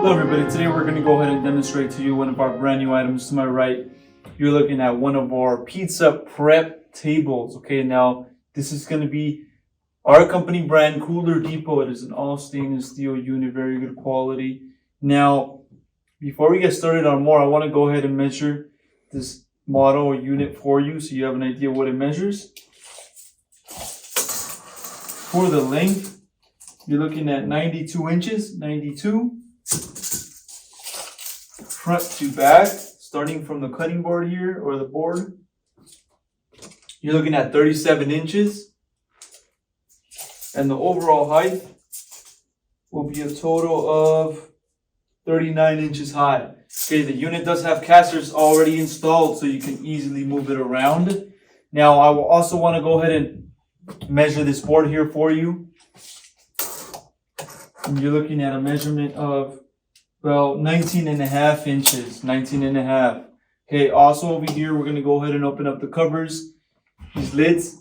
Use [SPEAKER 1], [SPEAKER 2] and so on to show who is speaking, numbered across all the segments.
[SPEAKER 1] Hello everybody, today we're going to go ahead and demonstrate to you one of our brand new items. To my right, you're looking at one of our pizza prep tables. Okay, now this is going to be our company brand Cooler Depot. It is an all stainless steel unit, very good quality. Now, before we get started on more, I want to go ahead and measure this model or unit for you so you have an idea what it measures. For the length, you're looking at 92 inches, 92. Front to back, starting from the cutting board here, or the board, you're looking at 37 inches. And the overall height will be a total of 39 inches high. Okay, the unit does have casters already installed, so you can easily move it around. Now, I will also want to go ahead and measure this board here for you. And you're looking at a measurement of, well, 19 and a half inches, 19 and a half. Okay, also over here, we're going to go ahead and open up the covers, these lids.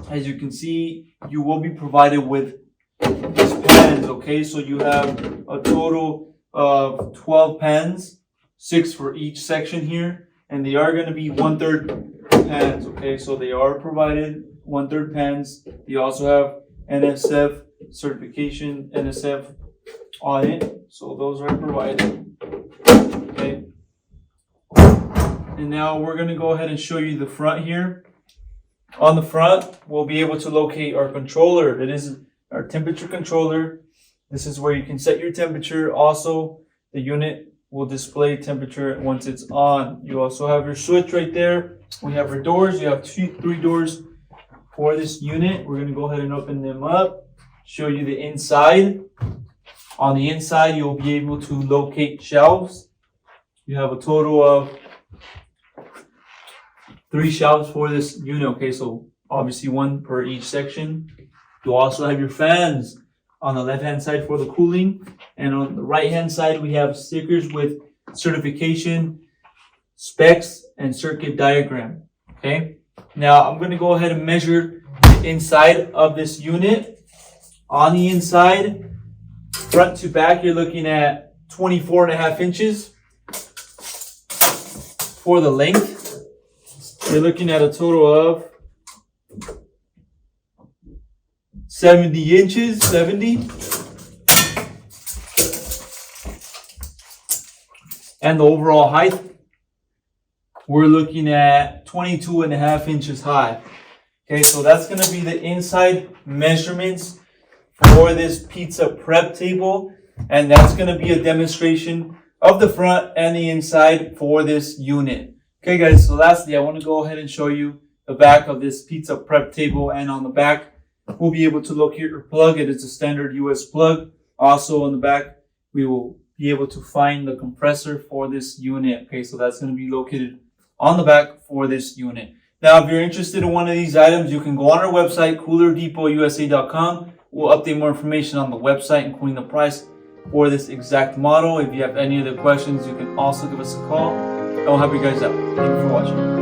[SPEAKER 1] As you can see, you will be provided with these pans, okay? So you have a total of 12 pans, 6 for each section here, and they are going to be 1/3 pans, okay? So they are provided 1/3 pans. They also have NSF certification, NSF on it, so those are provided. Okay, and now we're going to go ahead and show you the front here. On the front, we'll be able to locate our controller. It is our temperature controller. This is where you can set your temperature. Also, the unit will display temperature once it's on. You also have your switch right there. We have our doors. You have 3 doors for this unit. We're going to go ahead and open them up, show you the inside. On the inside, you'll be able to locate shelves. You have a total of 3 shelves for this unit. Okay, so obviously 1 per each section. You also have your fans on the left-hand side for the cooling. And on the right-hand side, we have stickers with certification, specs, and circuit diagram. Okay, now I'm going to go ahead and measure the inside of this unit. On the inside, front to back, you're looking at 24 and a half inches. For the length, you're looking at a total of 70 inches, 70. And the overall height, we're looking at 22 and a half inches high. Okay, so that's going to be the inside measurements for this pizza prep table, and that's going to be a demonstration of the front and the inside for this unit. Okay guys, so lastly, I want to go ahead and show you the back of this pizza prep table, and on the back, we'll be able to locate your plug. It is a standard US plug. Also on the back, we will be able to find the compressor for this unit. Okay, so that's going to be located on the back for this unit. Now, if you're interested in one of these items, you can go on our website, coolerdepot.usa.com. We'll update more information on the website, including the price for this exact model. If you have any other questions, you can also give us a call, and we'll help you guys out. Thank you for watching.